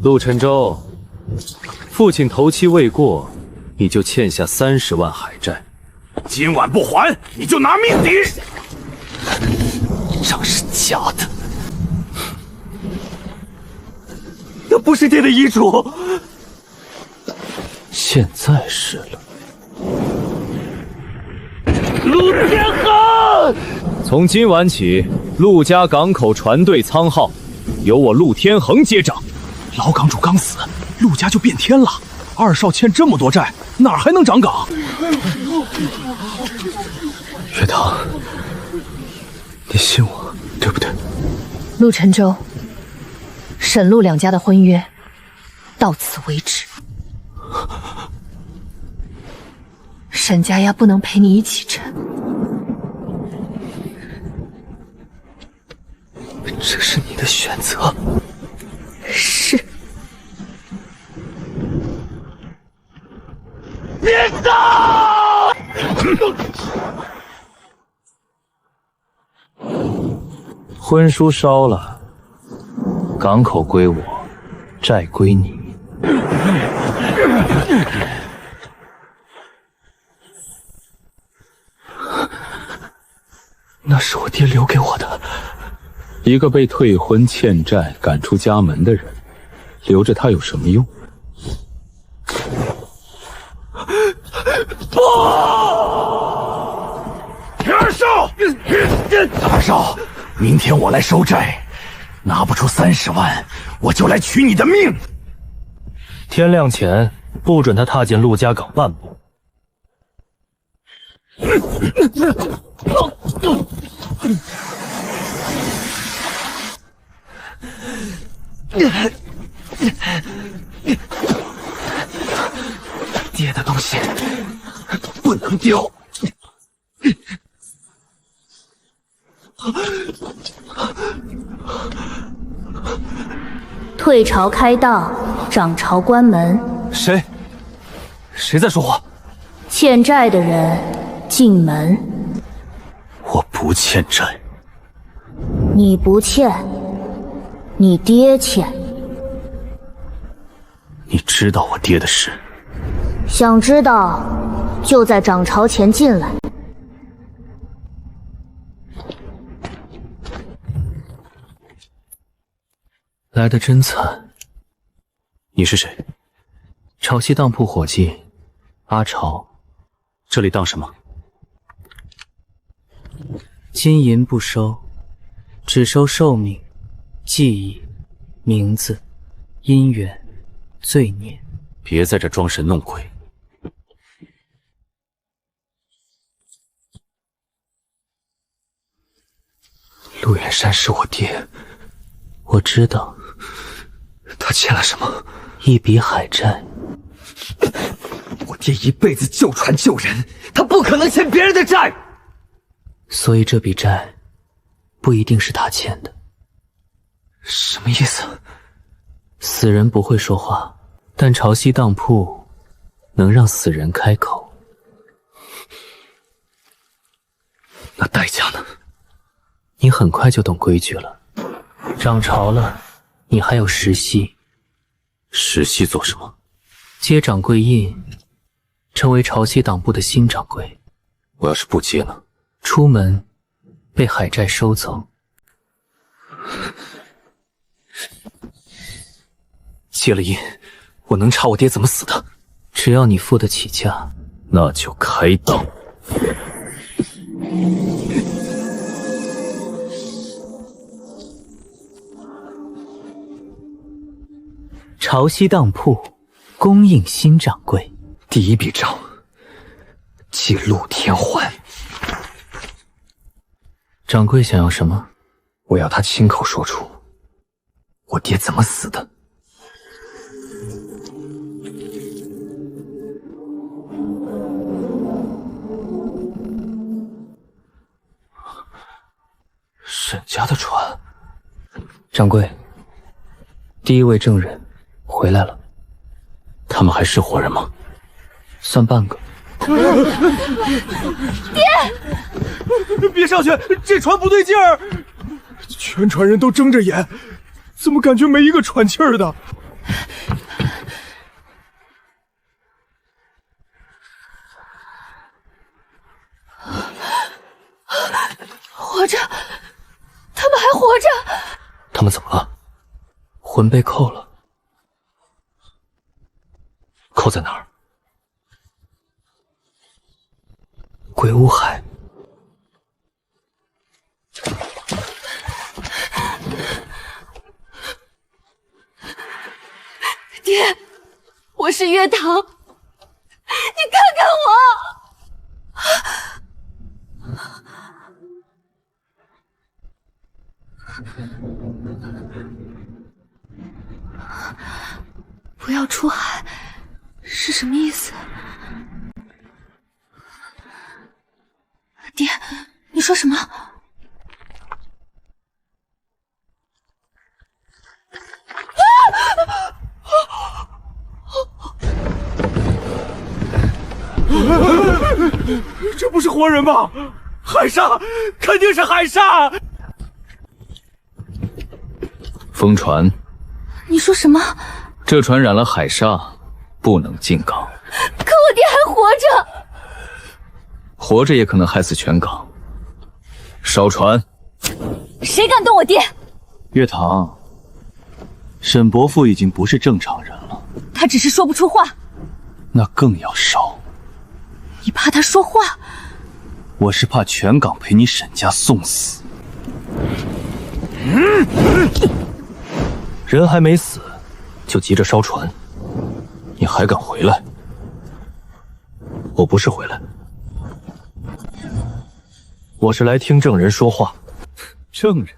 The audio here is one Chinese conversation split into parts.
陆沉舟，父亲头七未过，你就欠下30万海债。今晚不还，你就拿命抵！账是假的，那不是爹的遗嘱。现在是了。陆天恒，从今晚起，陆家港口船队仓号由我陆天恒接掌。老港主刚死，陆家就变天了。二少欠这么多债，哪还能掌港？月堂，你信我，对不对？陆沉舟，沈陆两家的婚约到此为止。沈家呀，不能陪你一起沉。这是你的选择。是。别走！婚书烧了，港口归我，债归你。那是我爹留给我的。一个被退婚欠债赶出家门的人，留着他有什么用？不！二少，二少，明天我来收债，拿不出30万，我就来取你的命。天亮前不准他踏进陆家港半步。爹的东西不能丢。退朝开道，涨朝关门。谁在说话？欠债的人进门。我不欠债。你不欠，你爹欠。你知道我爹的事？想知道，就在涨朝前进来。来得真惨。你是谁？潮汐当铺伙计阿潮。这里当什么？金银不收，只收寿命、记忆、名字、姻缘、罪孽。别在这装神弄鬼。陆远山是我爹，我知道。他欠了什么？一笔海债。我爹一辈子救船救人，他不可能欠别人的债。所以这笔债不一定是他欠的。什么意思？死人不会说话，但潮汐当铺能让死人开口。那代价呢？你很快就懂规矩了。涨潮了，你还有实习。实习做什么？接掌柜印，成为潮汐党部的新掌柜。我要是不接呢？出门被海债收走。接了印，我能查我爹怎么死的？只要你付得起价，那就开刀。潮汐当铺供应新掌柜。第一笔账，记陆天环。掌柜想要什么？我要他亲口说出我爹怎么死的。沈家的船。掌柜，第一位证人回来了。他们还是活人吗？算半个。爹，别上去，这船不对劲儿。全船人都睁着眼，怎么感觉没一个喘气儿的？活着，他们还活着。他们怎么了？魂被扣了。扣在哪儿？鬼雾海。爹，我是月堂，你看看我。不要出海是什么意思？爹，你说什么？这不是活人吧？海鲨，肯定是海鲨！疯船，你说什么？这船染了海鲨，不能进港。可我爹还活着，活着也可能害死全港。烧船！谁敢动我爹？月堂，沈伯父已经不是正常人了，他只是说不出话。那更要烧。你怕他说话？我是怕全港陪你沈家送死。人还没死，就急着烧船，你还敢回来？我不是回来，我是来听证人说话。证人？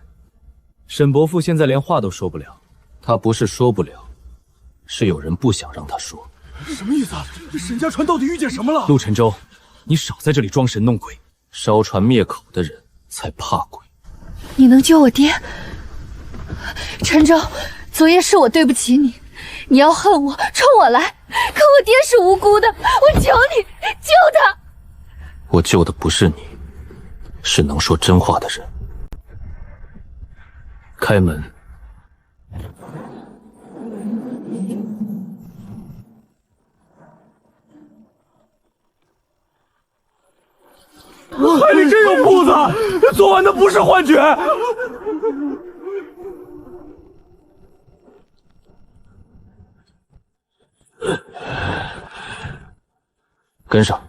沈伯父现在连话都说不了。他不是说不了，是有人不想让他说。什么意思啊？沈家船到底遇见什么了？陆沉舟，你少在这里装神弄鬼。烧船灭口的人才怕鬼。你能救我爹？沉舟，昨夜是我对不起你，你要恨我，冲我来。可我爹是无辜的，我求你救他。我救的不是你，是能说真话的人。开门。海里真有铺子，昨晚的不是幻觉。跟上。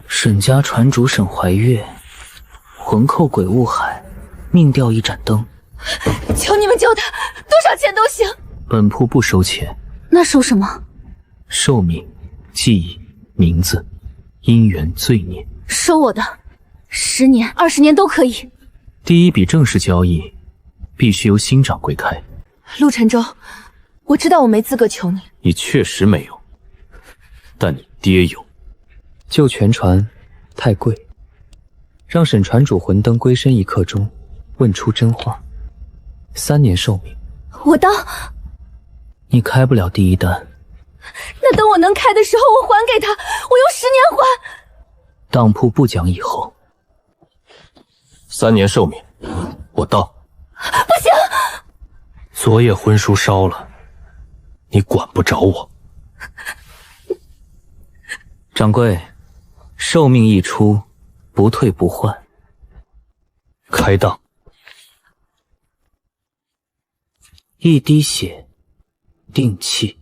沈家船主沈怀月，魂扣鬼雾海，命掉一盏灯。求你们救他，多少钱都行。本铺不收钱。那收什么？寿命、记忆、名字、姻缘、罪孽。收我的，10年、20年都可以。第一笔正式交易，必须由新掌柜开。陆沉舟，我知道我没资格求你。你确实没有，但你爹有。救全船太贵，让沈船主魂灯归身1刻钟，问出真话。3年寿命。我当……你开不了第一单。那等我能开的时候，我还给他，我用10年还。当铺不讲以后。3年寿命，我到。不行！昨夜婚书烧了，你管不着我。掌柜，寿命一出，不退不换。开档。一滴血，定气。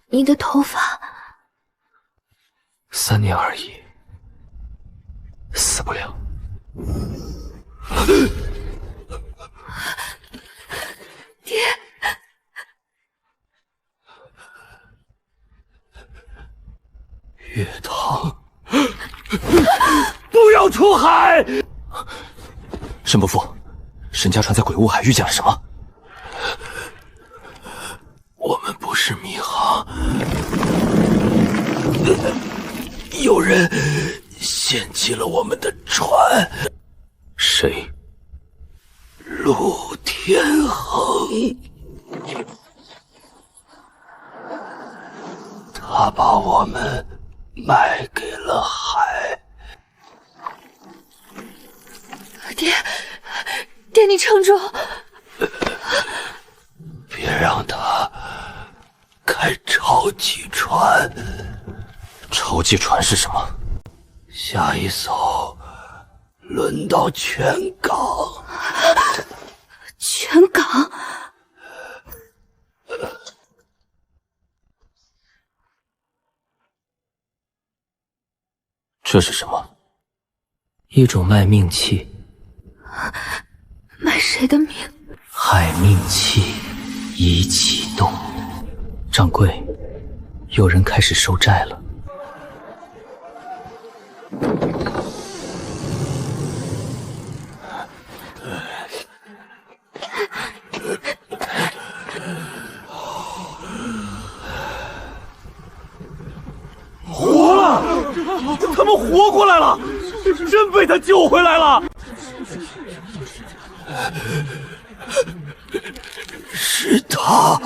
你的头发3年而已，死不了。爹，月堂，不要出海！沈伯父，沈家船在鬼雾海遇见了什么？我们不是迷航，有人献祭了我们的船。谁？陆天恒。他把我们卖给了海。爹，你撑住！别让他开超级船。超级船是什么？下一艘轮到全港。全港？这是什么？一种卖命器。卖谁的命？海命器已启动。掌柜，有人开始收债了。活了！他们活过来了，真被他救回来了。是他。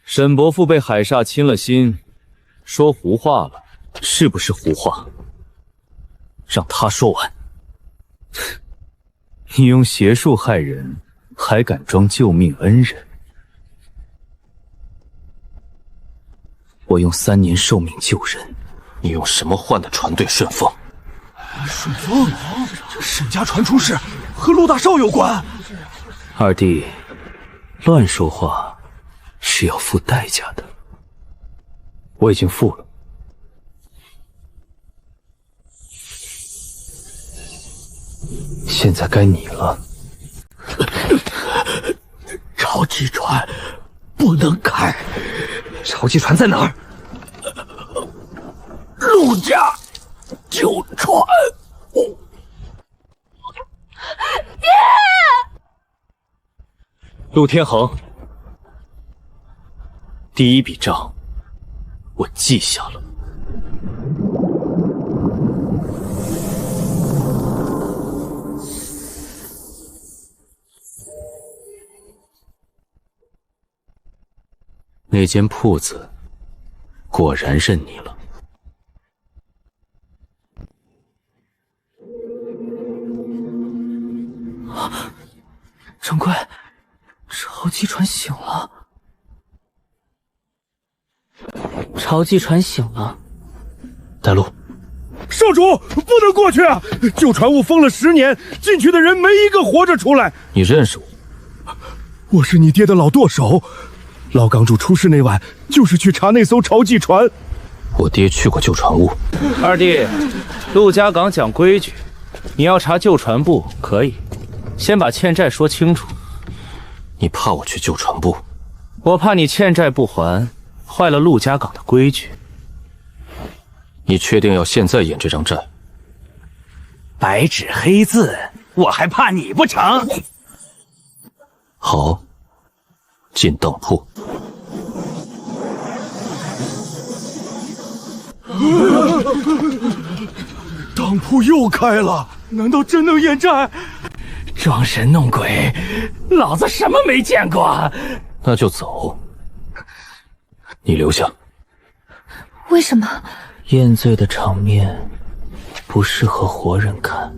沈伯父被海煞侵了心，说胡话了，是不是胡话？让他说完。你用邪术害人，还敢装救命恩人？我用3年寿命救人，你用什么换的船队顺风？顺风？这沈家传出事，和陆大少有关。二弟，乱说话是要付代价的。我已经付了。现在该你了。超级船不能开。超级船在哪儿？陆家旧船。爹！陆天恒，第一笔账我记下了。那间铺子果然认你了。掌柜，超级船醒了。超级船醒了。带路。少主，不能过去啊！旧船坞封了10年，进去的人没一个活着出来。你认识我？我是你爹的老舵手。老港主出事那晚，就是去查那艘潮济船。我爹去过旧船坞。二弟，陆家港讲规矩，你要查旧船部可以，先把欠债说清楚。你怕我去旧船部？我怕你欠债不还，坏了陆家港的规矩。你确定要现在演这张债？白纸黑字，我还怕你不成？好，进当铺。当铺又开了，难道真能验债？装神弄鬼，老子什么没见过？那就走。你留下。为什么？验罪的场面不适合活人看。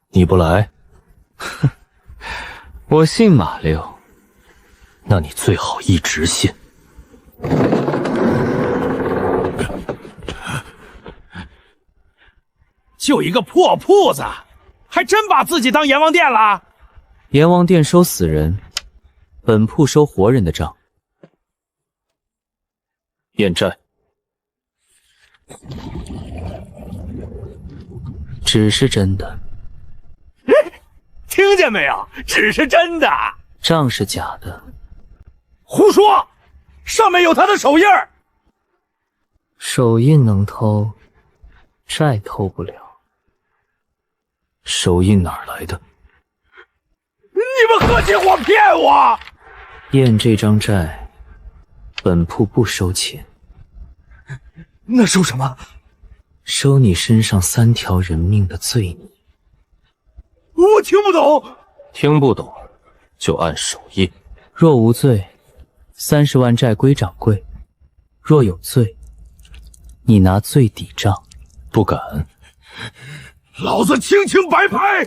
你不来，哼，我信马六。那你最好一直信。就一个破铺子，还真把自己当阎王殿了？阎王殿收死人，本铺收活人的账。验债。纸是真的，听见没有？纸是真的，账是假的。胡说！上面有他的手印儿。手印能偷，债偷不了。手印哪儿来的？你们合起伙骗我！验这张债，本铺不收钱。那收什么？收你身上3条人命的罪孽。我听不懂。听不懂就按手印。若无罪，30万债归掌柜；若有罪，你拿罪抵账。不敢。老子清清白白。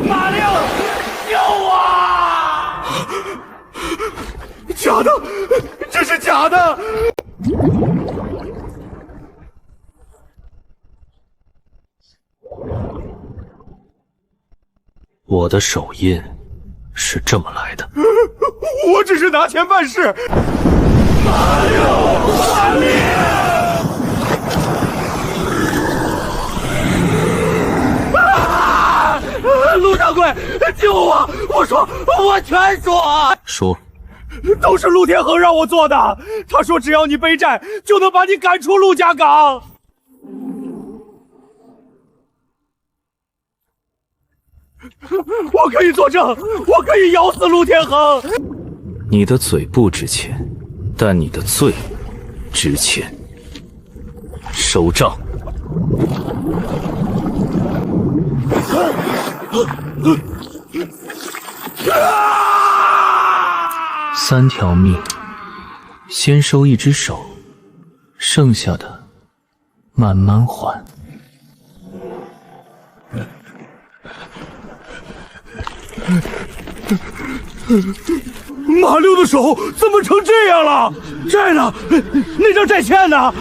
马六，救我！假的，这是假的。我的手印是这么来的。我只是拿钱办事。马六，马六！陆掌柜，救我！我说，我全说。说。都是陆天恒让我做的。他说只要你背债，就能把你赶出陆家港。我可以作证，我可以咬死陆天恒。你的嘴不值钱，但你的罪值钱。收账。3条命，先收1只手，剩下的慢慢还。马六的手怎么成这样了？债呢？那张债券呢？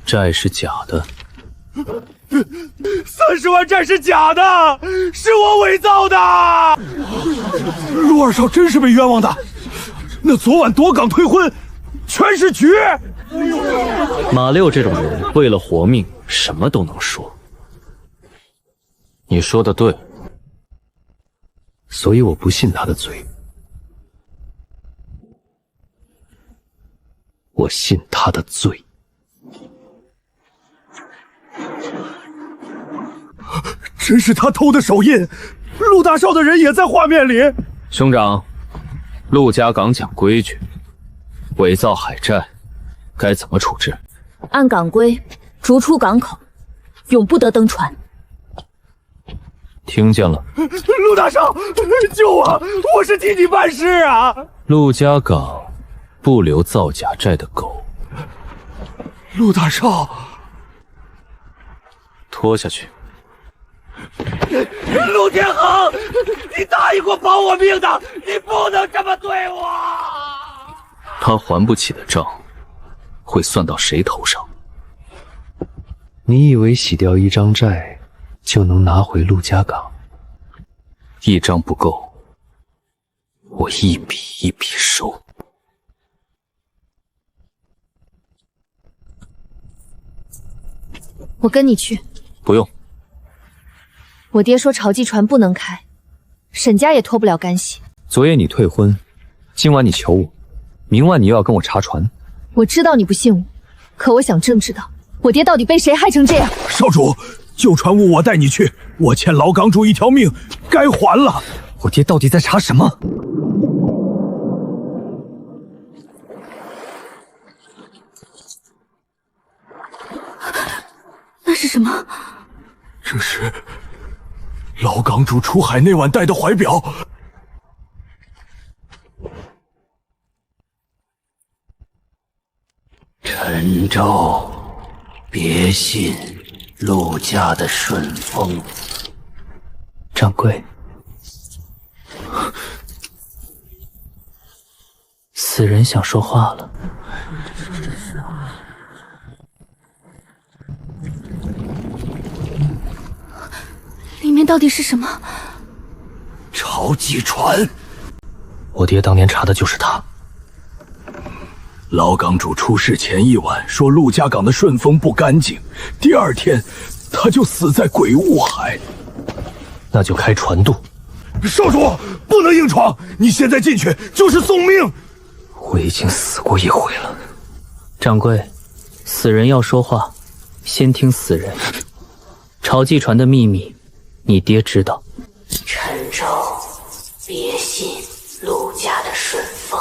债是假的。30万债是假的，是我伪造的。陆二少真是被冤枉的。那昨晚夺港退婚，全是局。马六这种人为了活命，什么都能说。你说的对，所以我不信他的嘴，我信他的罪。真是他偷的手印，陆大少的人也在画面里。兄长，陆家港讲规矩，伪造海债该怎么处置？按港规，逐出港口，永不得登船。听见了？陆大少，救我！我是替你办事啊！陆家港不留造假债的狗。陆大少，拖下去。陆天恒，你答应过保我命的，你不能这么对我。他还不起的账，会算到谁头上？你以为洗掉1张债就能拿回陆家港？1张不够，我一笔一笔收。我跟你去。不用。我爹说潮季船不能开，沈家也脱不了干系。昨夜你退婚，今晚你求我，明晚你又要跟我查船。我知道你不信我，可我想真知道我爹到底被谁害成这样。少主，旧船务我带你去，我欠老港主1条命，该还了。我爹到底在查什么？那是什么？这是老港主出海那晚戴的怀表。陈州，别信陆家的顺风。掌柜，死人想说话了。里面到底是什么？潮季船。我爹当年查的就是他。老港主出事前1晚说陆家港的顺风不干净，第2天他就死在鬼雾海。那就开船渡。少主不能硬闯，你现在进去就是送命。我已经死过1回了。掌柜，死人要说话，先听死人。潮季船的秘密你爹知道。陈州，别信陆家的顺风。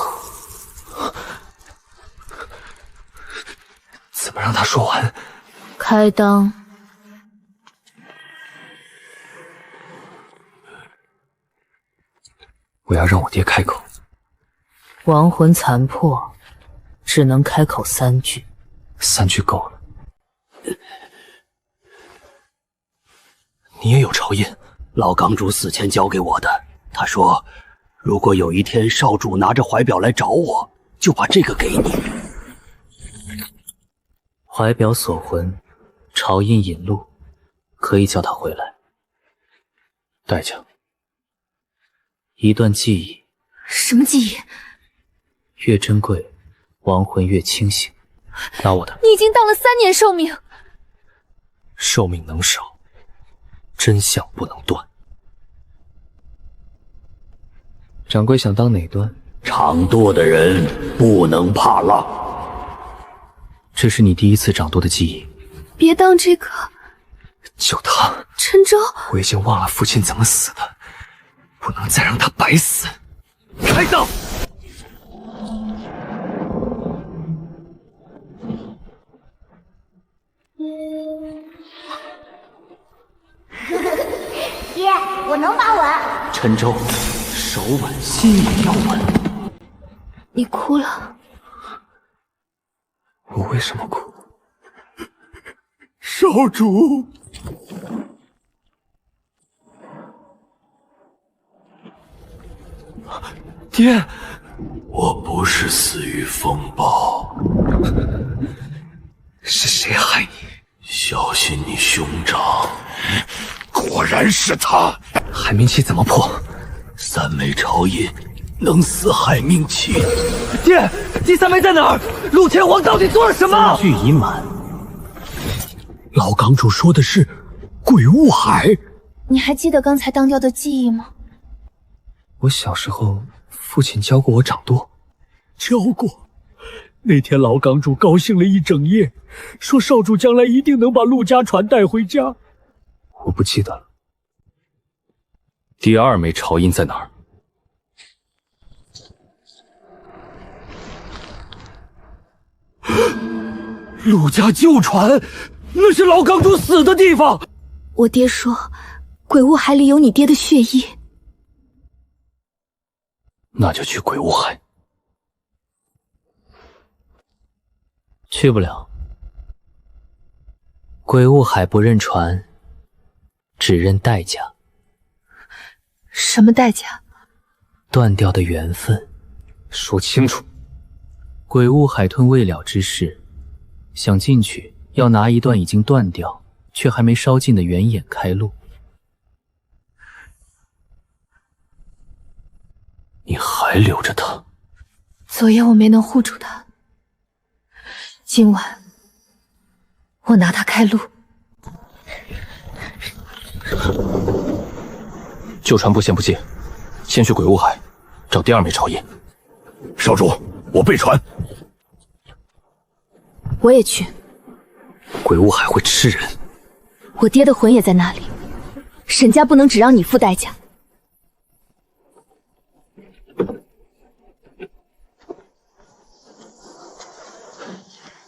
怎么让他说完？开当。我要让我爹开口。亡魂残破，只能开口3句。3句够了。你也有朝印？老港主死前交给我的。他说，如果有一天少主拿着怀表来找我，就把这个给你。怀表锁魂，朝印引路，可以叫他回来。代价一段记忆，什么记忆？越珍贵，亡魂越清醒。拿我的。你已经当了3年寿命，寿命能少，真相不能断。掌柜想当哪端？掌舵的人不能怕浪。这是你第一次掌舵的记忆。别当这个。就他，陈州，我已经忘了父亲怎么死的，不能再让他白死。开刀！爹，我能把稳。陈州，手稳，心也要稳。你哭了。我为什么哭？少主，爹，我不是死于风暴。是谁害你？小心你兄长。果然是他。海冥期怎么破？3枚朝印能死海冥期。爹，第3枚在哪儿？陆天皇到底做了什么？3句已满。老港主说的是鬼雾海。你还记得刚才当掉的记忆吗？我小时候，父亲教过我掌舵。教过。那天老港主高兴了一整夜，说少主将来一定能把陆家船带回家。我不记得了。第2枚朝印在哪儿？陆家旧船，那是老港主死的地方。我爹说，鬼雾海里有你爹的血液。那就去鬼雾海。去不了。鬼雾海不认船，只认代价。什么代价？断掉的缘分。说清楚。鬼雾海吞未了之事，想进去要拿一段已经断掉却还没烧尽的元眼开路。你还留着他？昨夜我没能护住他，今晚我拿他开路。旧船不先不借，先去鬼雾海找第2枚朝印。少主，我备船。我也去。鬼雾海会吃人。我爹的魂也在那里，沈家不能只让你付代价。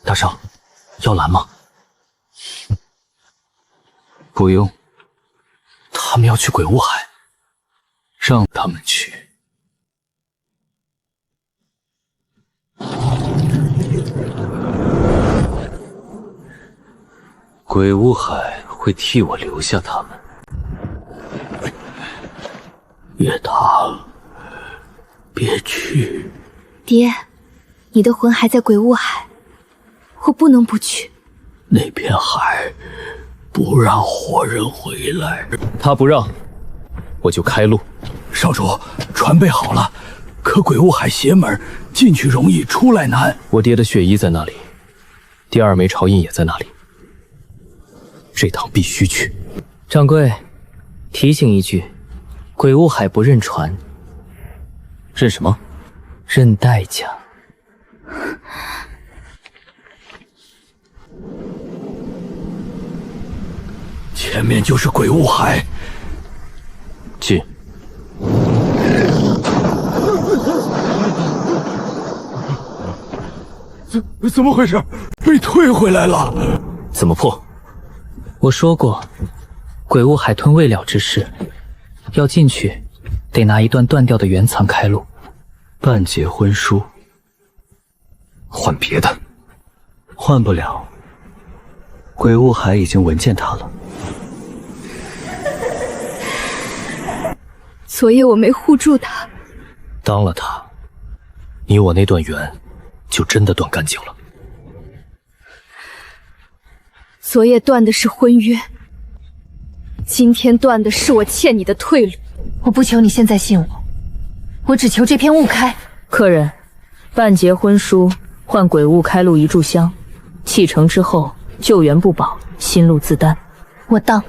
大少，要拦吗？不用。他们要去鬼雾海，让他们去。鬼雾海会替我留下他们。月堂，别去。爹，你的魂还在鬼雾海，我不能不去。那片海不让活人回来。他不让，我就开路。少主，船备好了，可鬼雾海邪门，进去容易，出来难。我爹的血衣在那里，第2枚朝印也在那里。这趟必须去。掌柜，提醒一句，鬼雾海不认船。认什么？认代价。前面就是鬼雾海，进。怎么回事？被退回来了？怎么破？我说过，鬼物海吞未了之事，要进去，得拿一段断掉的原藏开路。半截婚书，换别的，换不了。鬼物海已经闻见他了。昨夜我没护住他，当了他，你我那段缘就真的断干净了。昨夜断的是婚约，今天断的是我欠你的退路。我不求你现在信我，我只求这片雾开。客人，半截婚书换鬼物开路一炷香，启程之后救援不保，心路自担。我当。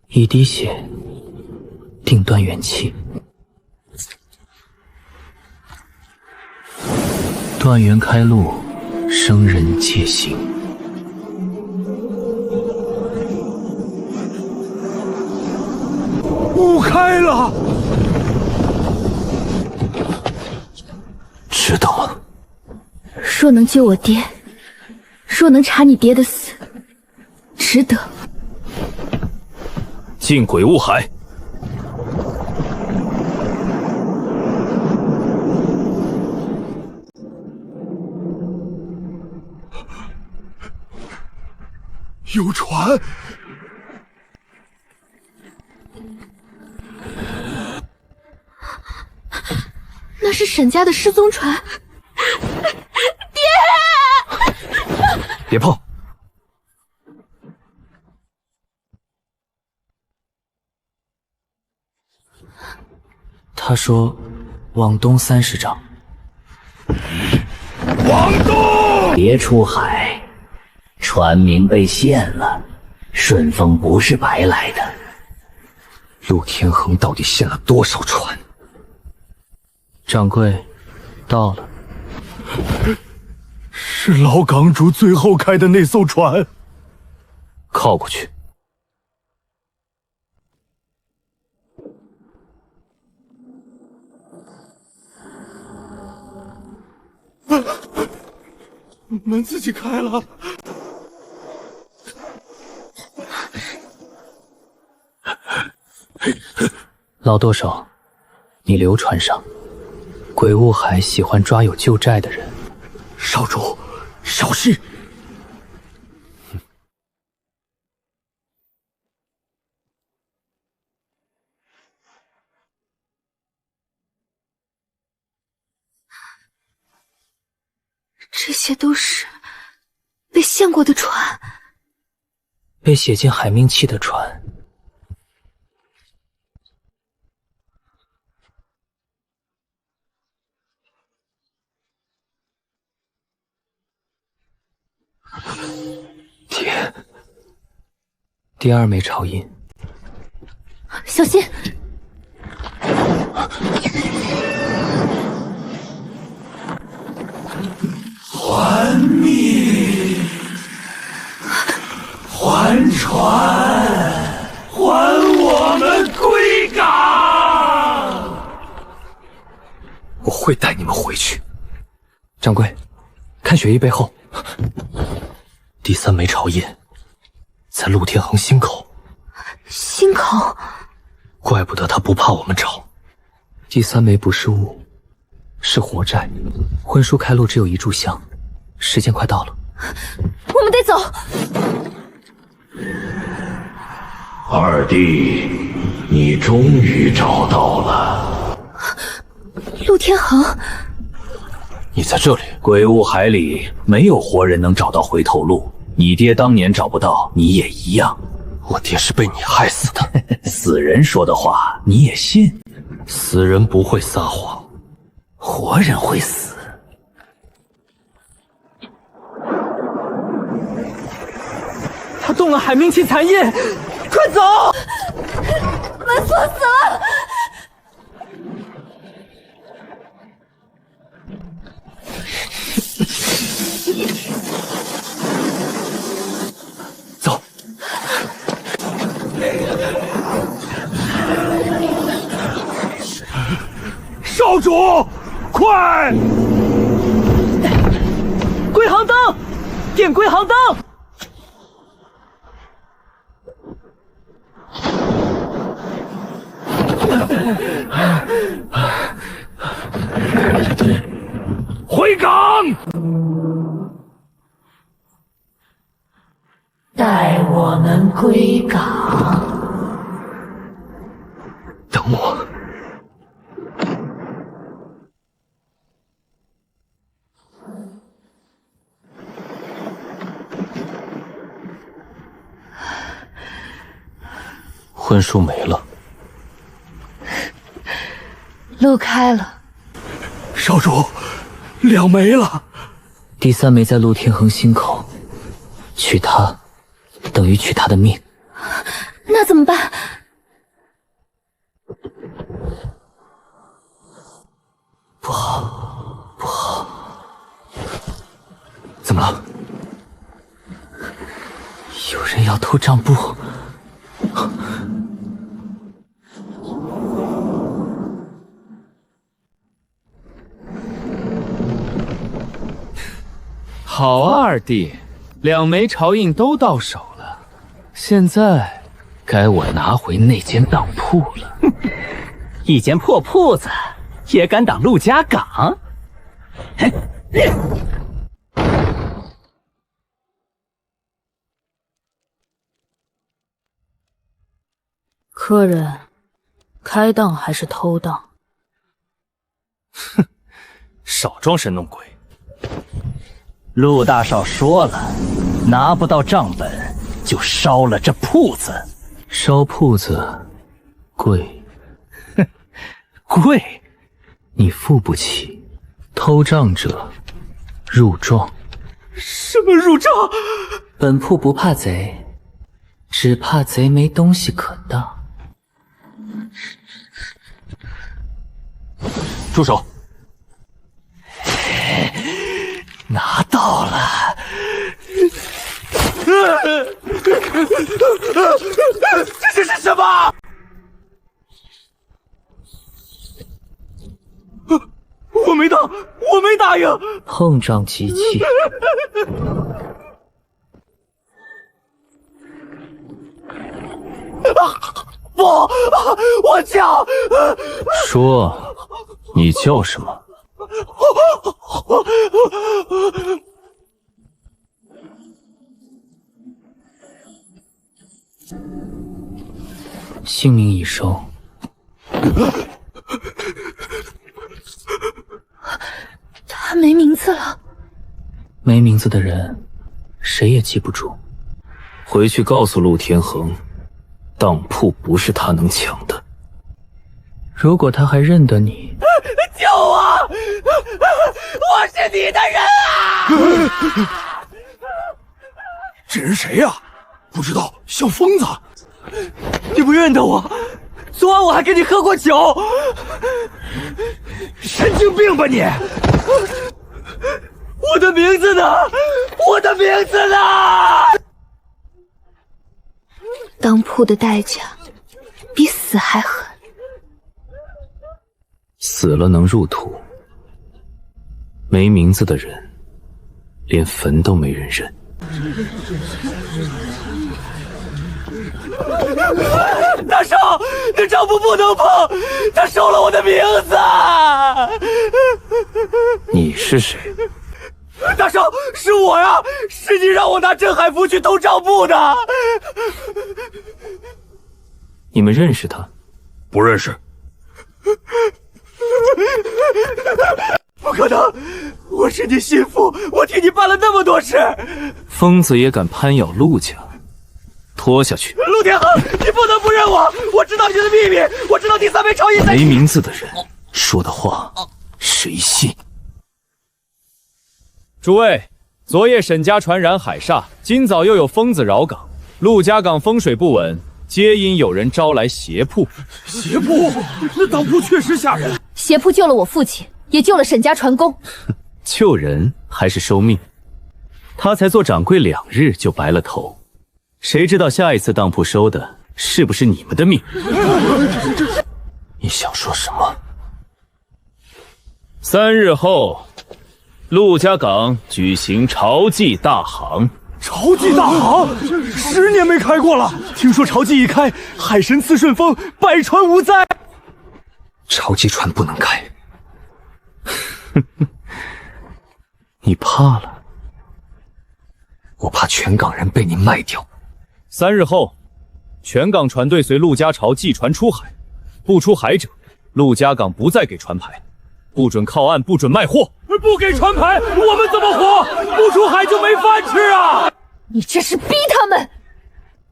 一滴血，定断元气。断元开路，生人皆行。雾开了，知道了。若能救我爹，若能查你爹的死，值得。进鬼雾海。有船。那是沈家的失踪船。爹！别碰！他说往东30丈。往东！别出海，船名被陷了。顺风不是白来的。陆天恒到底陷了多少船？掌柜，到了。是老港主最后开的那艘船。靠过去。门自己开了。老舵手，你留船上。鬼雾海喜欢抓有旧债的人。少主，小心！这些都是被陷过的船，被写进海命契的船。第二枚潮印，小心！还命，还船，还我们归港！我会带你们回去。掌柜，看血衣背后，第3枚潮印，在陆天恒心口。心口？怪不得他不怕我们找。第3枚不是物，是活债。婚书开路只有一炷香，时间快到了。我们得走。二弟，你终于找到了。陆天恒，你在这里？鬼雾海里没有活人能找到回头路，你爹当年找不到，你也一样。我爹是被你害死的。死人说的话你也信？死人不会撒谎，活人会死。他动了海命契残印，快走！门锁死了。走。少主，快！归航灯，点归航灯。回港！带我们归港。等我。婚书没了，路开了。少主，2枚了。第3枚在陆天恒心口，取他等于取他的命。那怎么办？不好，不好！怎么了？有人要偷账簿。好啊，二弟，2枚朝印都到手了，现在该我拿回那间当铺了。一间破铺子也敢挡陆家港？客人，开档还是偷档？哼，少装神弄鬼！陆大少说了，拿不到账本就烧了这铺子。烧铺子贵，哼，贵，你付不起。偷账者入状。什么入账？本铺不怕贼，只怕贼没东西可当。住手！拿到了！这是什么？我没答应。碰撞机器。不，我叫。说，你叫什么？姓名已收。他没名字了。没名字的人，谁也记不住。回去告诉陆天恒，当铺不是他能抢的。如果他还认得你，救我！我是你的人啊！这人谁呀？不知道，像疯子。你不认得我？昨晚我还跟你喝过酒。神经病吧你！我的名字呢？我的名字呢？当铺的代价比死还狠。死了能入土，没名字的人连坟都没人认。大少，那账簿不能碰，他收了我的名字。你是谁？大少，是我呀，是你让我拿镇海符去偷账簿的。你们认识他？不认识。不可能，我是你心腹，我替你办了那么多事。疯子也敢攀咬陆家，拖下去。陆天恒，你不能不认我，我知道你的秘密，我知道第3枚朝印在没名字的人说的话，谁信？诸位，昨夜沈家船染海煞，今早又有疯子扰港，陆家港风水不稳，皆因有人招来邪铺。邪铺？那当铺确实吓人。邪铺救了我父亲，也救了沈家船工。救人还是收命？他才做掌柜2日就白了头，谁知道下一次当铺收的是不是你们的命？你想说什么？3日后，陆家港举行潮祭大行。潮祭大行10年没开过了，听说潮祭一开，海神赐顺风，百船无灾。潮祭船不能开，你怕了？我怕全港人被你卖掉。3日后，全港船队随陆家潮祭船出海，不出海者，陆家港不再给船牌，不准靠岸，不准卖货。不给船牌，我们怎么活？不出海就没饭吃啊！你这是逼他们！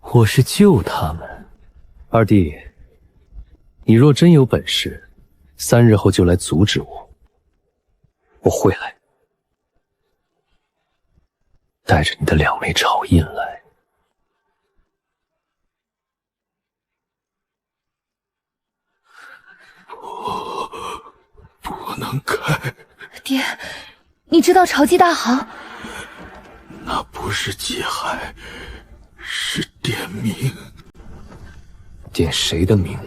我是救他们。二弟，你若真有本事，3日后就来阻止我，我会来，带着你的2枚潮印来。不能开。爹，你知道潮祭大行？那不是祭海，是点名。点谁的名？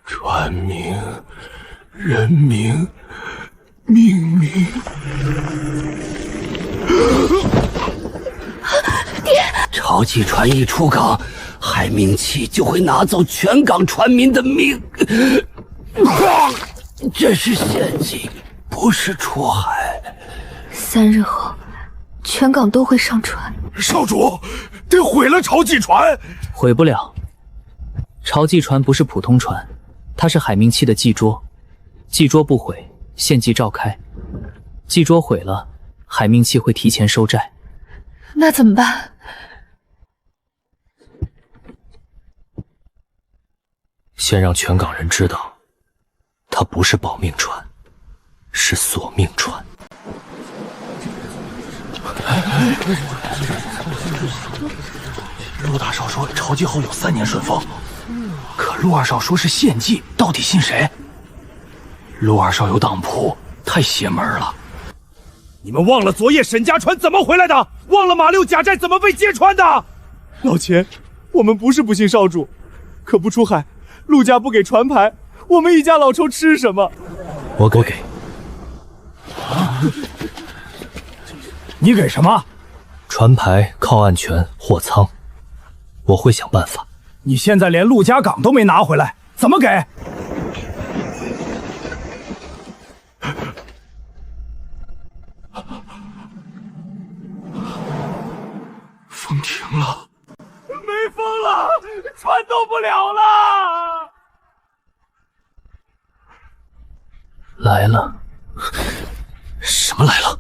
船名、人名、命名。爹！潮祭船一出港，海冥气就会拿走全港船民的命。这是陷阱，不是出海。3日后，全港都会上船。少主，得毁了潮祭船。毁不了。潮祭船不是普通船，它是海冥气的祭桌。祭桌不毁，献祭照开；祭桌毁了，海冥气会提前收债。那怎么办？先让全港人知道，它不是保命船，是索命船。陆大少说潮祭后有3年顺风，可陆二少说是献祭，到底信谁？陆二少有当铺，太邪门了。你们忘了昨夜沈家船怎么回来的？忘了马六甲寨怎么被揭穿的？老钱，我们不是不信少主，可不出海，陆家不给船牌，我们一家老抽吃什么？我给。你给什么？船牌、靠岸权、货仓，我会想办法。你现在连陆家港都没拿回来，怎么给？风停了，没风了，船动不了了。来了。什么来了？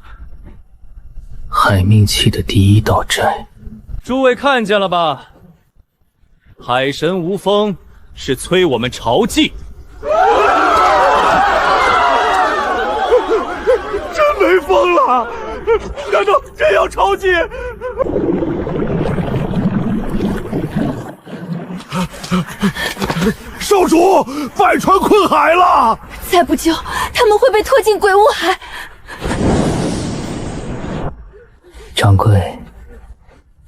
海冥气的第1道债。诸位看见了吧？海神无风是催我们潮祭。真没风了？难道真要潮祭？少主，百船困海了！再不救，他们会被拖进鬼雾海。掌柜，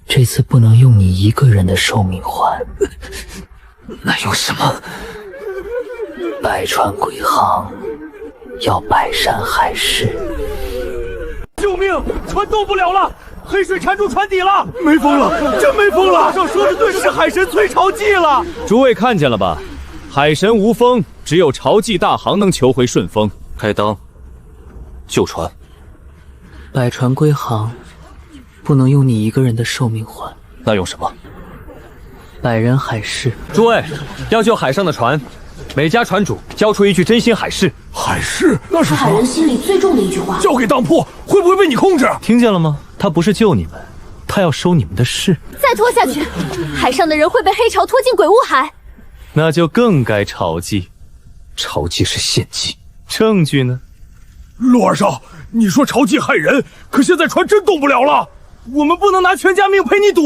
这次不能用你一个人的寿命还。那用什么？百船归航，要百山海誓。救命！船动不了了，黑水缠住船底了，没风了，真没风了！少说的对，是海神催潮祭了。诸位看见了吧？海神无风，只有潮祭大行能求回顺风。开裆，救船。百船归航，不能用你一个人的寿命还。那用什么？百人海誓。诸位，要救海上的船，每家船主交出一句真心海誓。海誓那是海人心里最重的一句话。交给当铺，会不会被你控制？听见了吗？他不是救你们，他要收你们的誓。再拖下去，海上的人会被黑潮拖进鬼雾海。那就更该潮祭。潮祭是献祭，证据呢？陆二少，你说潮祭害人，可现在船真动不了了，我们不能拿全家命陪你赌。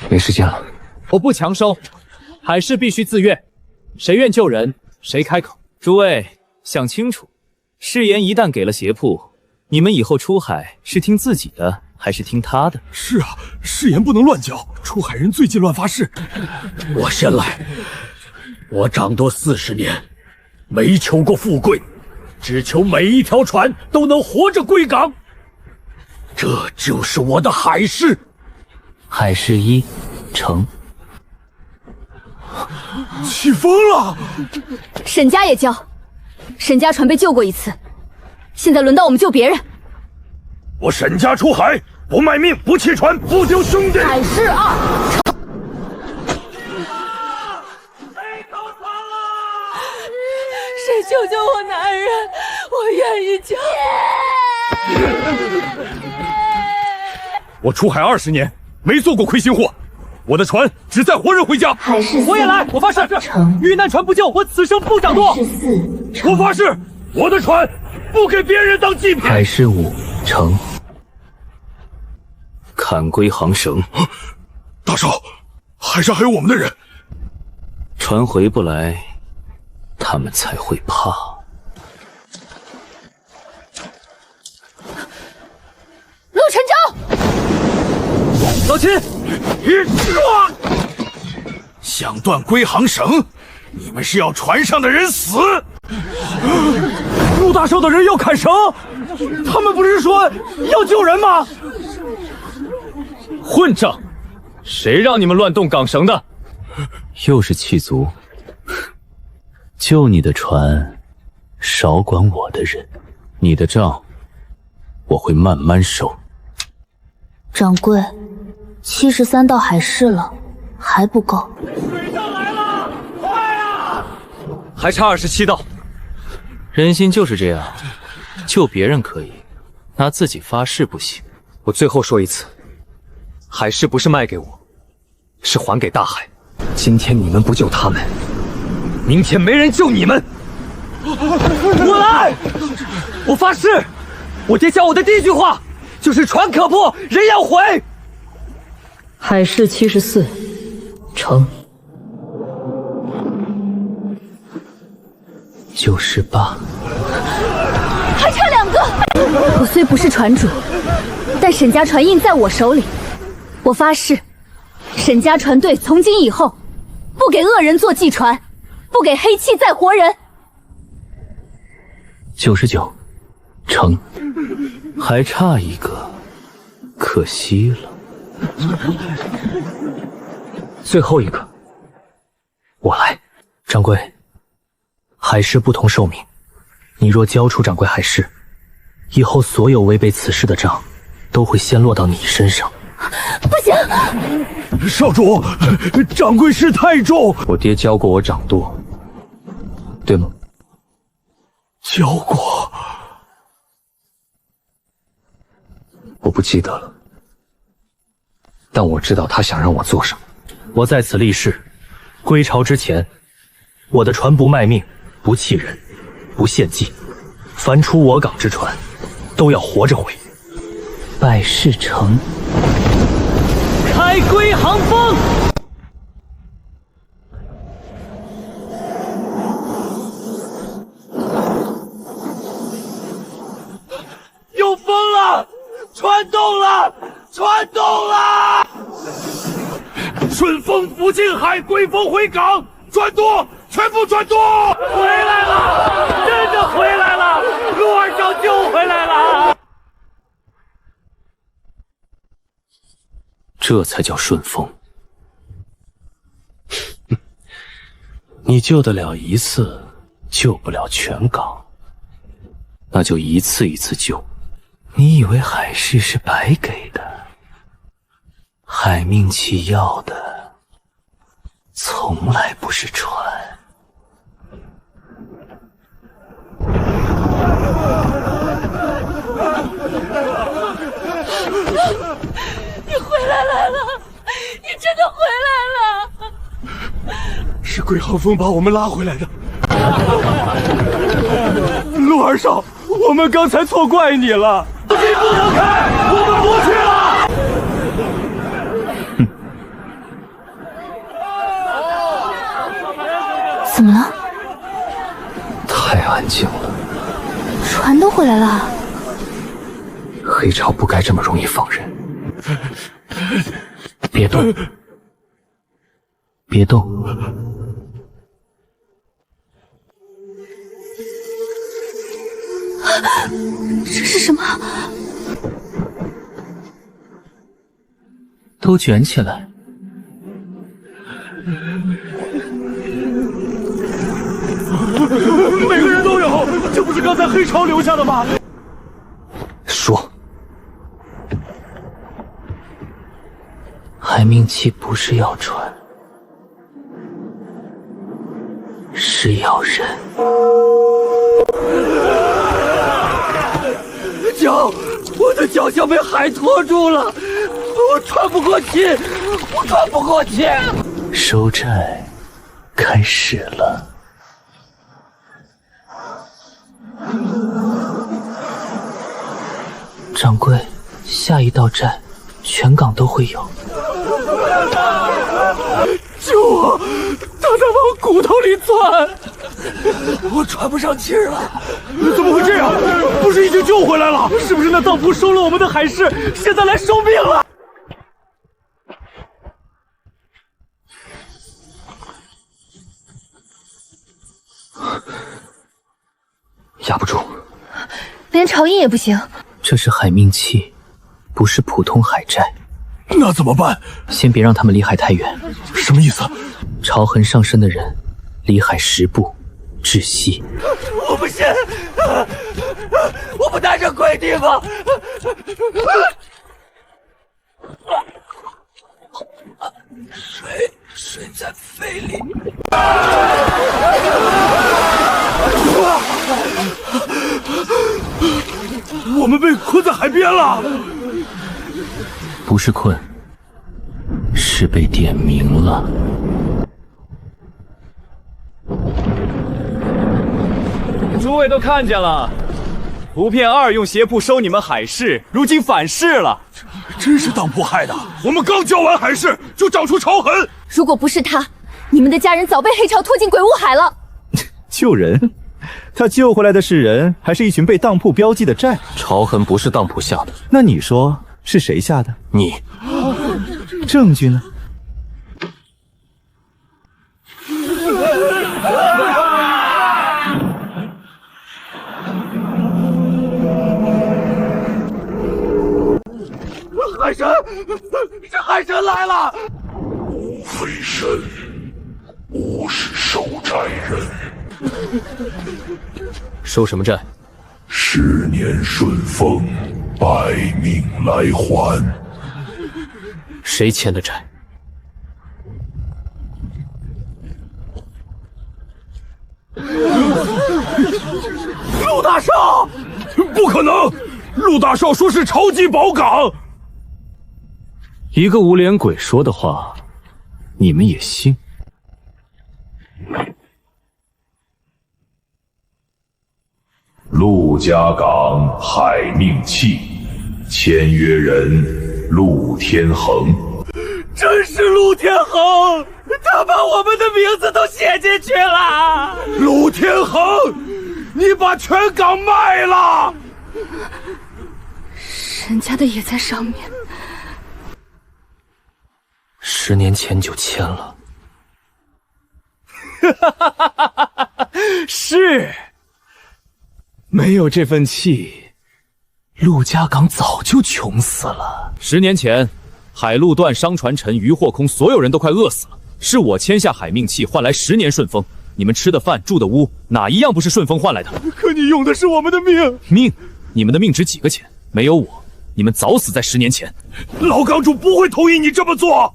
没时间了，我不强收，海誓必须自愿，谁愿救人，谁开口。诸位想清楚，誓言一旦给了邪铺，你们以后出海是听自己的，还是听他的？是啊，誓言不能乱交，出海人最忌乱发誓。我先来，我掌舵40年，没求过富贵，只求每一条船都能活着归港。这就是我的海誓。海誓一成。起风了！沈家也叫，沈家船被救过一次，现在轮到我们救别人。我沈家出海，不卖命，不弃船，不丢兄弟。海誓2成。谁救救我男人？我愿意救。我出海20年，没做过亏心货。我的船只载活人回家。海誓我也来，我发誓，遇难船不救，我此生不掌舵。海誓4成。我发誓，我的船不给别人当祭品。海誓5成。砍龟行绳。大少，海上还有我们的人。船回不来，他们才会怕。陆晨舟，老秦，想断龟行绳，你们是要船上的人死？陆大少的人要砍绳，他们不是说要救人吗？混账！谁让你们乱动港绳的？又是弃卒。救你的船，少管我的人。你的账，我会慢慢收。掌柜，73道海誓了，还不够。水上来了，快啊！还差27道。人心就是这样，救别人可以，拿自己发誓不行。我最后说一次，海誓不是卖给我，是还给大海。今天你们不救他们，明天没人救你们。我来！我发誓，我爹教我的第一句话就是船可破，人要毁。海誓74成。 98，还差2个。我虽不是船主，但沈家船印在我手里。我发誓，沈家船队从今以后，不给恶人做祭船，不给黑气载活人。99，成。还差1个，可惜了。最后1个，我来。掌柜。 海誓不同寿命，你若交出掌柜海誓，以后所有违背此事的账，都会先落到你身上。不行，少主，掌柜事太重。我爹教过我掌舵，对吗？教过，我不记得了，但我知道他想让我做什么。我在此立誓，归朝之前，我的船不卖命。 不弃人，不献祭，凡出我港之船，都要活着回。拜誓成。开归航风。有风了，船动了，船动了！顺风拂进海，归风回港，转舵！ 全部转舵！回来了，真的回来了！陆二少救回来了！这才叫顺风。你救得了一次，救不了全港，那就一次一次救。你以为海誓是白给的？海命气要的，从来不是船。 你回来了，你真的回来了！是归航风把我们拉回来的。陆二少，我们刚才错怪你了。不能开，我们不去了。怎么了？太安静了。船都回来了。黑潮不该这么容易放人。别动，别动。这是什么？都卷起来。每个人都有，这不是刚才黑潮留下的吗？说，海冥气不是要船，是要人。脚，我的脚像被海拖住了，我喘不过气，我喘不过气。收债开始了。掌柜，下一道债，全港都会有。救我！他在往骨头里钻，我喘不上气儿了。怎么会这样？不是已经救回来了？是不是那当铺收了我们的海市，现在来收命了？压不住，连潮音也不行。这是海冥气，不是普通海债。那怎么办？先别让他们离海太远。什么意思？潮痕上身的人，离海10步，窒息。我不信，我不带这鬼地方。水在肺里。我们被困在海边了。不是困，是被点名了。诸位都看见了，图片2用邪铺收你们海市，如今反噬了。真是当铺害的！我们刚交完海市，就长出潮痕。如果不是他，你们的家人早被黑潮拖进鬼雾海了。救人？他救回来的是人，还是一群被当铺标记的债？潮痕不是当铺下的，那你说是谁下的？你。证据呢？海神，这海神来了！吾非神，吾是收债人。收什么债？10年顺风，百命来还。谁欠的债？陆大少！不可能！陆大少说是超级宝港。一个无脸鬼说的话，你们也信？陆家港海冥气，签约人陆天恒。真是陆天恒，他把我们的名字都写进去了。陆天恒，你把全港卖了！人家的也在上面。10年前就签了。是，没有这份气，陆家港早就穷死了。10年前，海路断，商船沉，渔货空，所有人都快饿死了。是我签下海冥气，换来10年顺风。你们吃的饭、住的屋，哪一样不是顺风换来的？可你用的是我们的命。命？你们的命值几个钱？没有我，你们早死在10年前。老港主不会同意你这么做。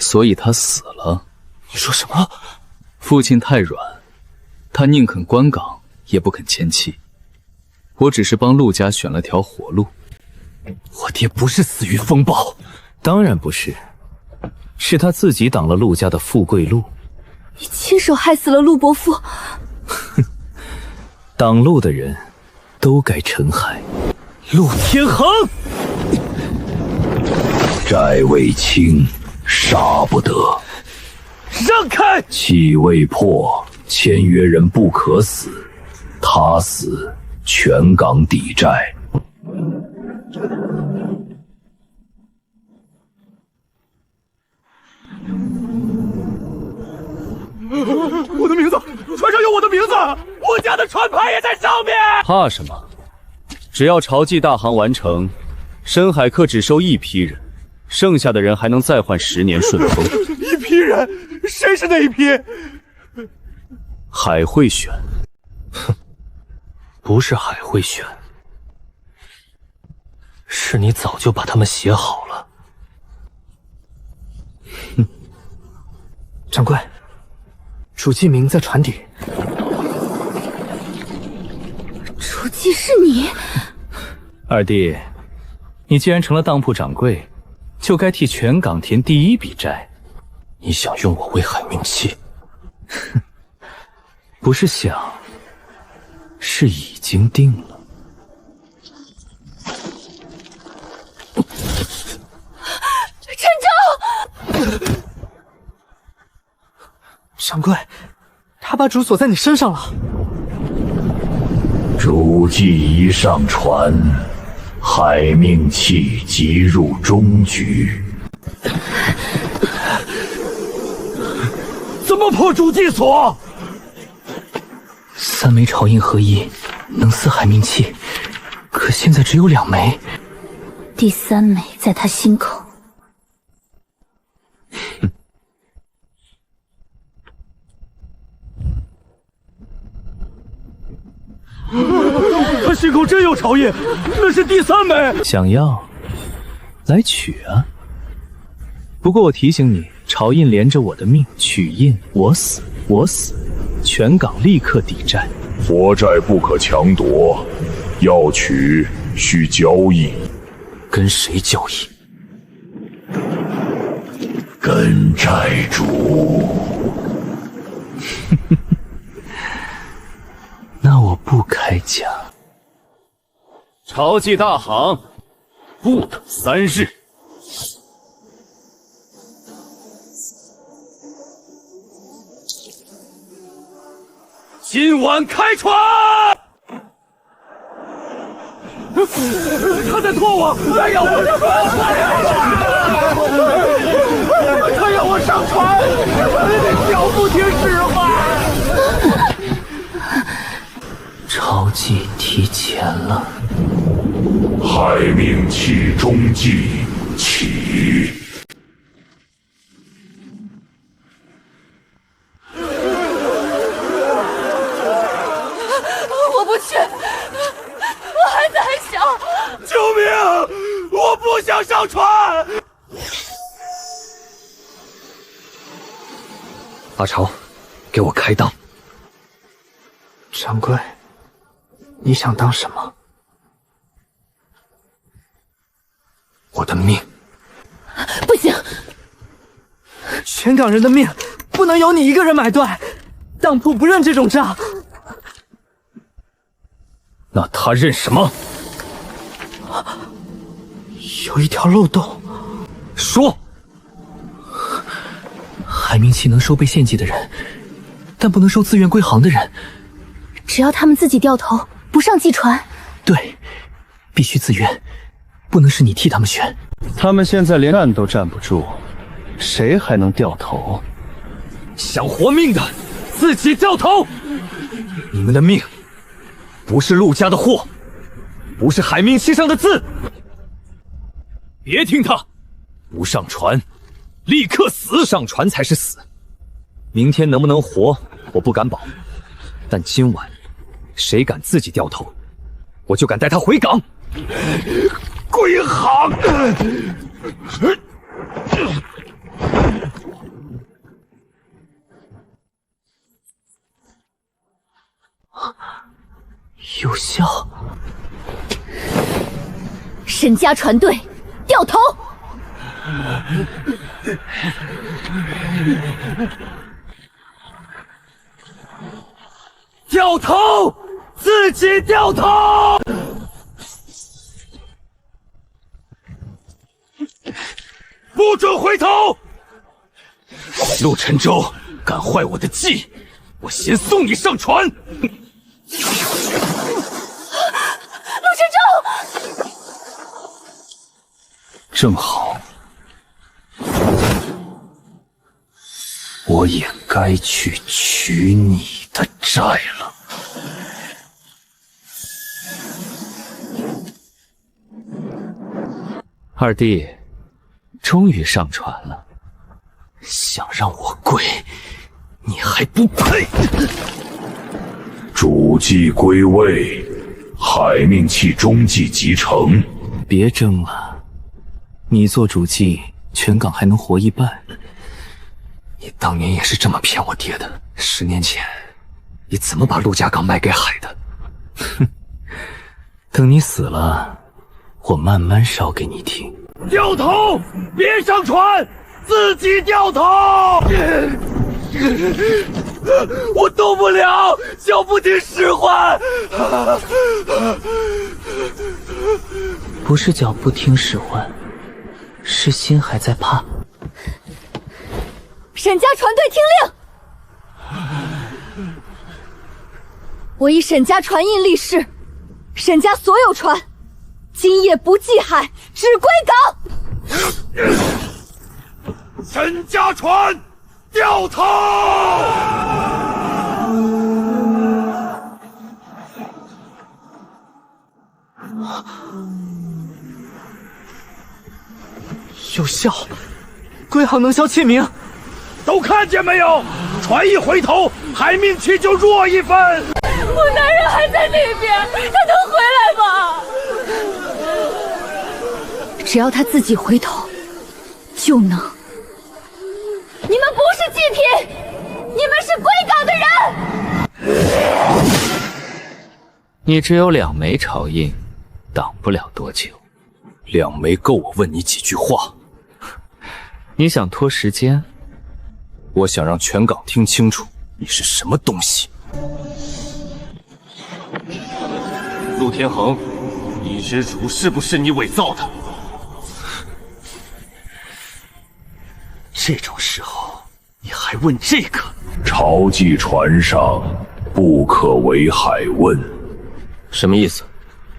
所以他死了。你说什么？父亲太软，他宁肯关港，也不肯签契。我只是帮陆家选了条活路。我爹不是死于风暴。当然不是，是他自己挡了陆家的富贵路。你亲手害死了陆伯父。挡路的人都该沉海。陆天恒，债未清，杀不得。让开！气未破，签约人不可死，他死，全港抵债。我的名字，船上有我的名字，我家的船牌也在上面。怕什么？只要朝祭大航完成，深海客只收1批人，剩下的人还能再换10年顺风。1批人，谁是那一批？海会选。哼，不是海会选，是你早就把他们写好了。哼，掌柜。主祭名在船底。主祭是你？二弟，你既然成了当铺掌柜，就该替全港填第1笔债。你想用我为海明器？不是想，是已经定了。陈州！掌柜，他把主锁在你身上了。主祭一上船，海命器即入终局。怎么破主祭锁？3枚朝印合一，能撕海命器，可现在只有2枚。第3枚在他心口。他心口真有朝印，那是第3枚。想要，来取啊！不过我提醒你，朝印连着我的命，取印我死，我死，全港立刻抵债。佛债不可强夺，要取需交易。跟谁交易？跟债主。那我不开价。朝祭大航，不等3日。今晚开船！他在拖我，他要我上船，他要我上船，你屌不听使唤。朝祭提前了，海命器中祭起。我不去，我孩子还小。救命！我不想上船。阿朝，给我开当。掌柜，你想当什么？我的命。不行，全港人的命不能由你一个人买断，当铺不认这种账。那他认什么？有一条漏洞。说。海明器能收被献祭的人，但不能收自愿归航的人。只要他们自己掉头，不上祭船。对，必须自愿，不能是你替他们选。他们现在连站都站不住，谁还能掉头？想活命的，自己掉头！你们的命，不是陆家的货，不是海命器上的字。别听他，不上船，立刻死！上船才是死。明天能不能活，我不敢保，但今晚，谁敢自己掉头，我就敢带他回港。归航！有效。沈家船队掉头。掉头，自己掉头。不准回头！陆沉舟敢坏我的计，我先送你上船。陆沉舟，正好，我也该去取你的债了。二弟，终于上船了，想让我跪，你还不配！主祭归位，海命器中继即成。别争了，你做主祭，全港还能活一半。你当年也是这么骗我爹的。10年前，你怎么把陆家港卖给海的？哼，等你死了，我慢慢烧给你听。掉头，别上船，自己掉头。我动不了，叫不听使唤。不是脚不听使唤，是心还在怕。沈家船队听令，我以沈家船印立誓，沈家所有船今夜不祭海，只归港。沈家船掉头。有效，归航能消器名。都看见没有？船一回头，海命器就弱一分。我男人还在那边，他能回来吗？只要他自己回头，就能。你们不是祭品，你们是归港的人。你只有2枚朝印，挡不了多久。2枚够我问你几句话。你想拖时间？我想让全港听清楚你是什么东西。陆天恒，一之主是不是你伪造的？这种时候你还问这个？朝祭船上不可为海问。什么意思？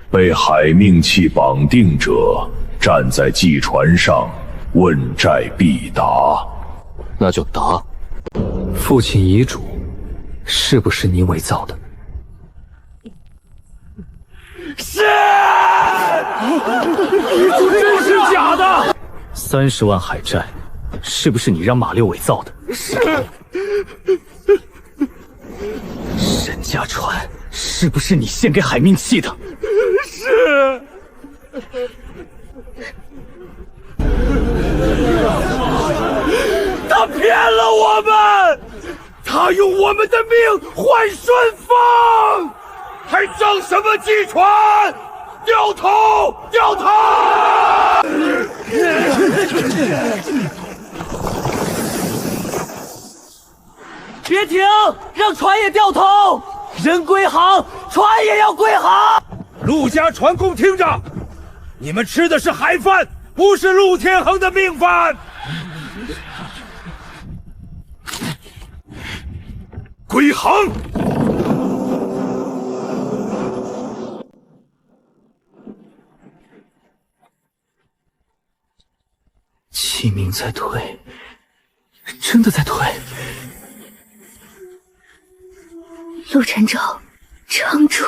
被海命器绑定者站在祭船上，问债必答。那就答。父亲遗嘱是不是你伪造的？是。遗嘱真是假的。30万海债是不是你让马六伪造的？是。沈家船是不是你献给海命器的？是。他骗了我们，他用我们的命换顺风，还争什么祭船？掉头！掉头！别停，让船也掉头，人归航，船也要归航。陆家船工听着，你们吃的是海饭，不是陆天恒的命饭。归航！器皿在退，真的在退。陆沉舟，撑住！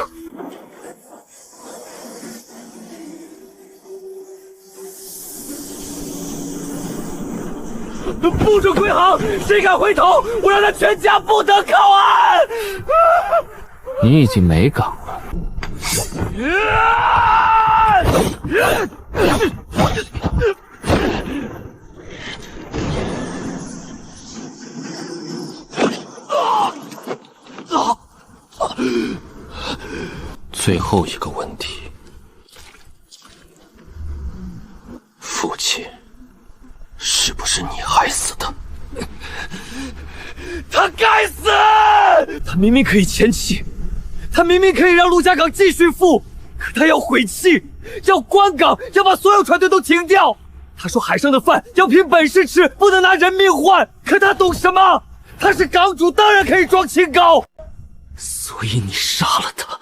不准归航！谁敢回头，我让他全家不得靠岸！你已经没港了。最后一个问题，父亲是不是你害死的？他该死！他明明可以前期，他明明可以让陆家港继续富，可他要毁弃，要关港，要把所有船队都停掉。他说海上的饭要凭本事吃，不能拿人命换。可他懂什么？他是港主，当然可以装清高。所以你杀了他。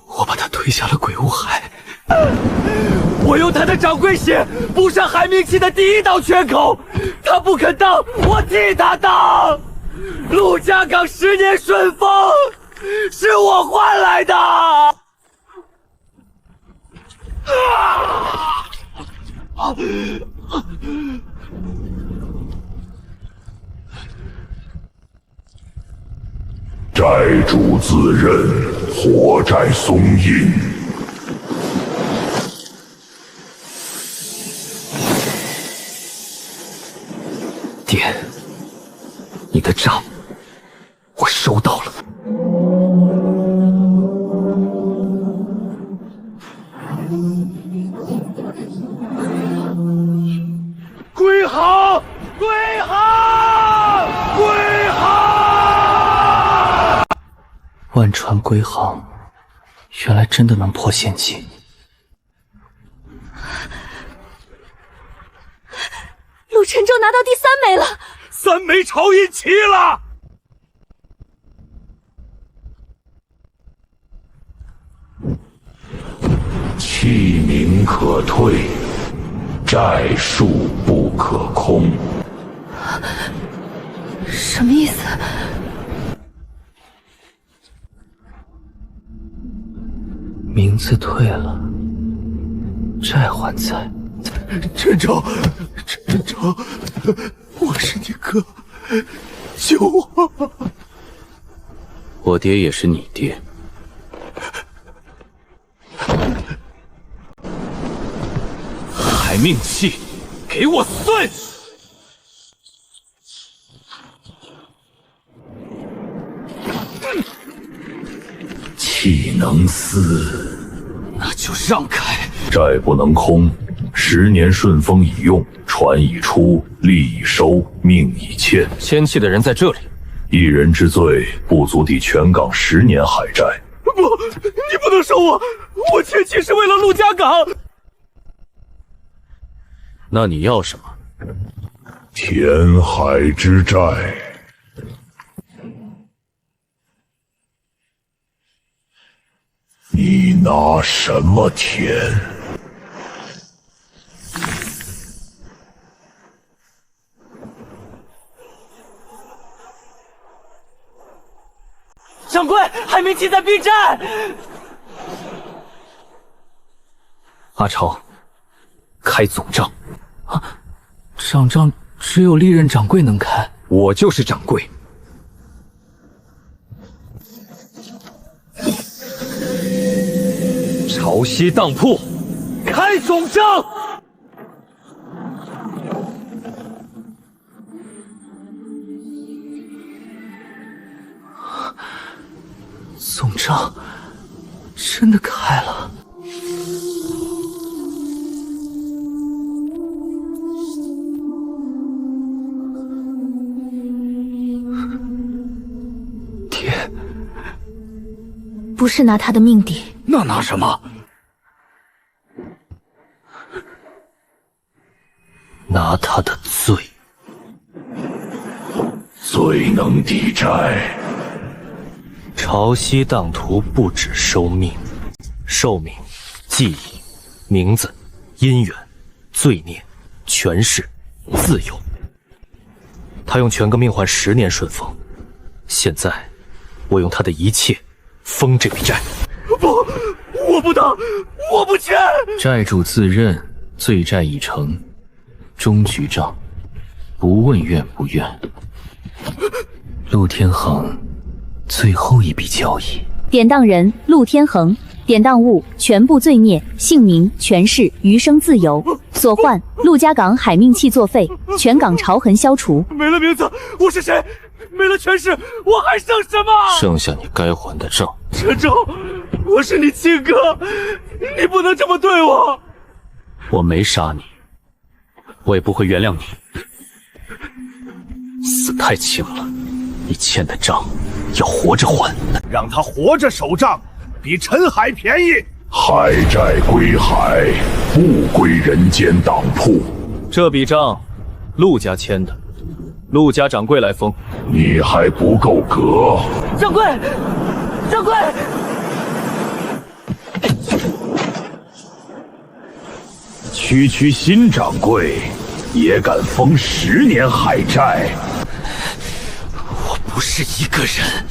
我把他推下了鬼雾海。我用他的掌柜血补上海明期的第一道缺口，他不肯当，我替他当。陆家港10年顺风，是我换来的。债主自认火债松阴。爹，你的账我收到了。归航，归航，归航！万船归航，原来真的能破陷阱。陆沉舟拿到第3枚了，3枚朝银齐了。器名可退，债数不可空。什么意思？名字退了，债还在。沉舟，沉舟，我是你哥，救我！我爹也是你爹。海命器，给我碎！气能撕，那就让开。债不能空，10年顺风已用，船已出，利已收，命已欠。签契的人在这里，一人之罪不足抵全港10年海债。不，你不能收我！我签契是为了陆家港。那你要什么？填海之债。你拿什么填？长官，海明期在避战。阿超，开总账。啊，掌账只有历任掌柜能开。我就是掌柜。潮汐当铺，开总账。总账真的开了。爹，不是拿他的命抵，那拿什么？拿他的罪。罪能抵债。潮汐当涂不止收命、寿命、记忆、名字、姻缘、罪孽、权势、自由。他用全个命换10年顺风，现在我用他的一切封这笔债。不，我不当，我不签。债主自认罪债已成，终局账，不问愿不愿。陆天恒。最后一笔交易，典当人陆天恒，典当物全部罪孽、姓名、权势、余生自由。所换陆家港海命器作废，全港潮痕消除。没了名字，我是谁？没了权势，我还剩什么？剩下你该还的账。陈舟，我是你亲哥，你不能这么对我。我没杀你，我也不会原谅你。死太轻了，你欠的账要活着还。让他活着守账，比陈海便宜。海债归海，不归人间当铺。这笔账，陆家签的，陆家掌柜来封。你还不够格。掌柜，掌柜。区新掌柜也敢封10年海债？我不是一个人。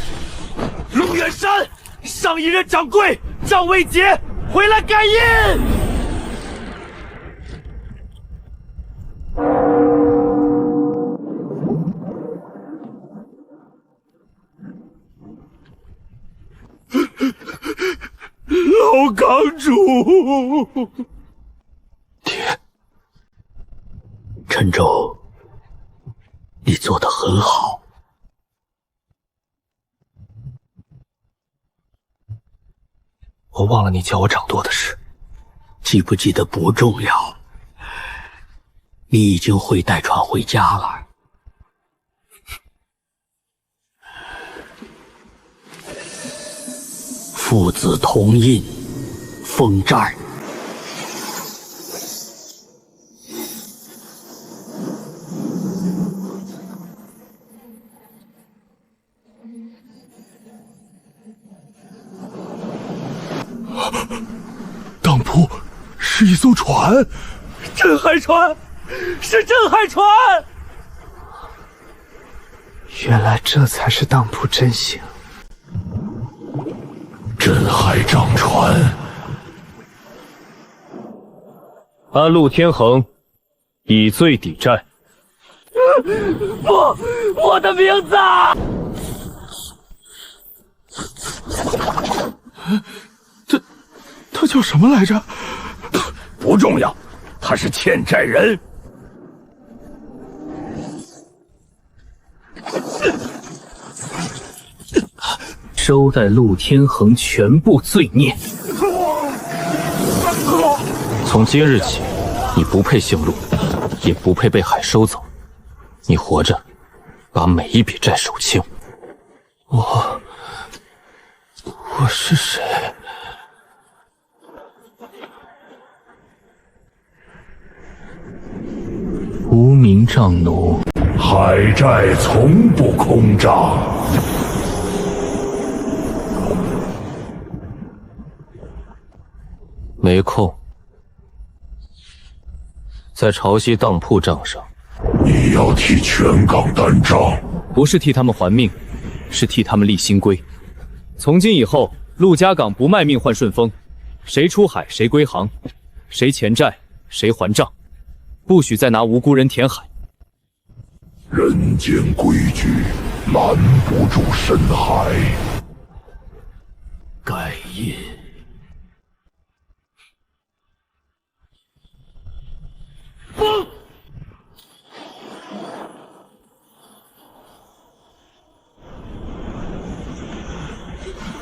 陆远山，上一任掌柜张卫杰回来盖印。老港主。陈州，你做得很好。我忘了你叫我掌舵的事，记不记得不重要。你已经会带船回家了。父子同印，封债。当铺是一艘船，镇海船，是镇海船。原来这才是当铺真形。镇海掌船，按陆天恒以罪抵债。不，我的名字。他叫什么来着？不重要，他是欠债人。收代陆天恒全部罪孽。从今日起，你不配姓陆，也不配被海收走。你活着，把每一笔债数清。我是谁？无名账奴。海债从不空账。没空。在潮汐当铺账上，你要替全港担账，不是替他们还命，是替他们立新规。从今以后，陆家港不卖命换顺风，谁出海谁归航，谁欠债谁还账，不许再拿无辜人填海。人间规矩拦不住深海。盖印。风。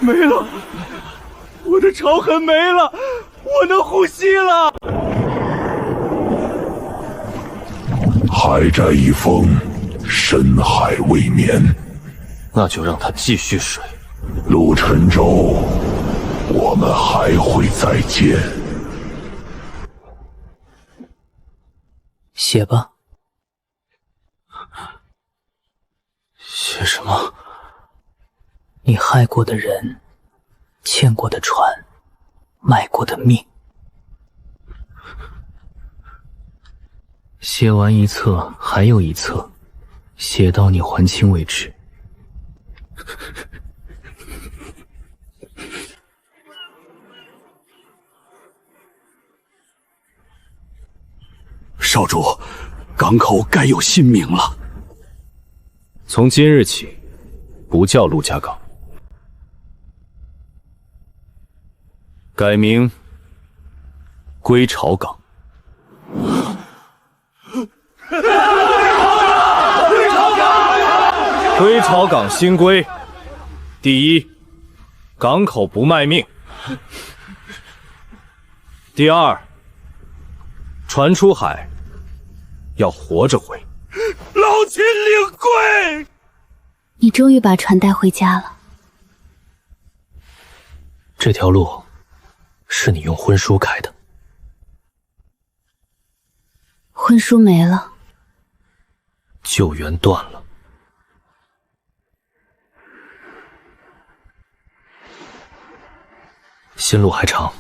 没了，我的仇恨没了，我能呼吸了。海债一封，深海未眠。那就让他继续睡。陆沉舟，我们还会再见。写吧。写什么？你害过的人，欠过的船，卖过的命。写完一册还有一册，写到你还清为止。少主，港口该有新名了。从今日起，不叫陆家港，改名归巢港。归巢港新规：第一，港口不卖命；第二，船出海要活着回。老秦领柜，你终于把船带回家了。这条路是你用婚书开的。婚书没了，救援断了。心路还长。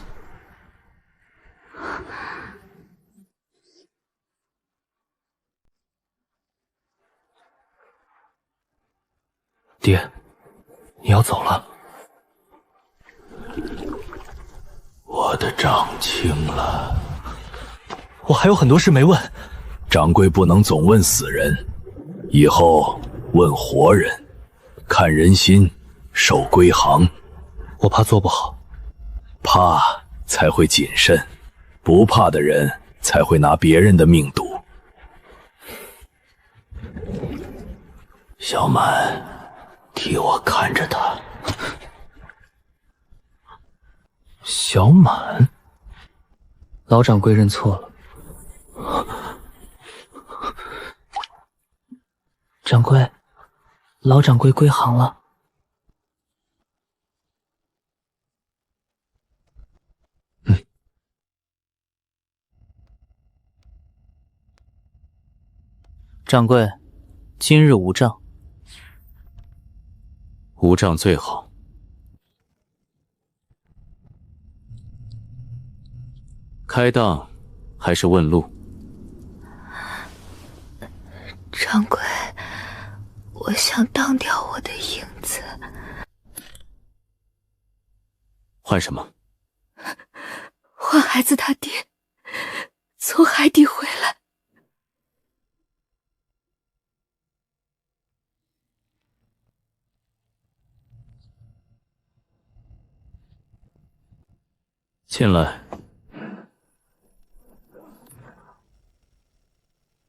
爹，你要走了。我的账清了。我还有很多事没问。掌柜不能总问死人，以后问活人，看人心，守归行。我怕做不好。怕才会谨慎，不怕的人才会拿别人的命赌。小满，替我看着他。小满，老掌柜认错了。掌柜，老掌柜归行了。掌柜，今日无账。无账最好。开档还是问路？掌柜，我想当掉我的影子。换什么？换孩子他爹从海底回来。进来。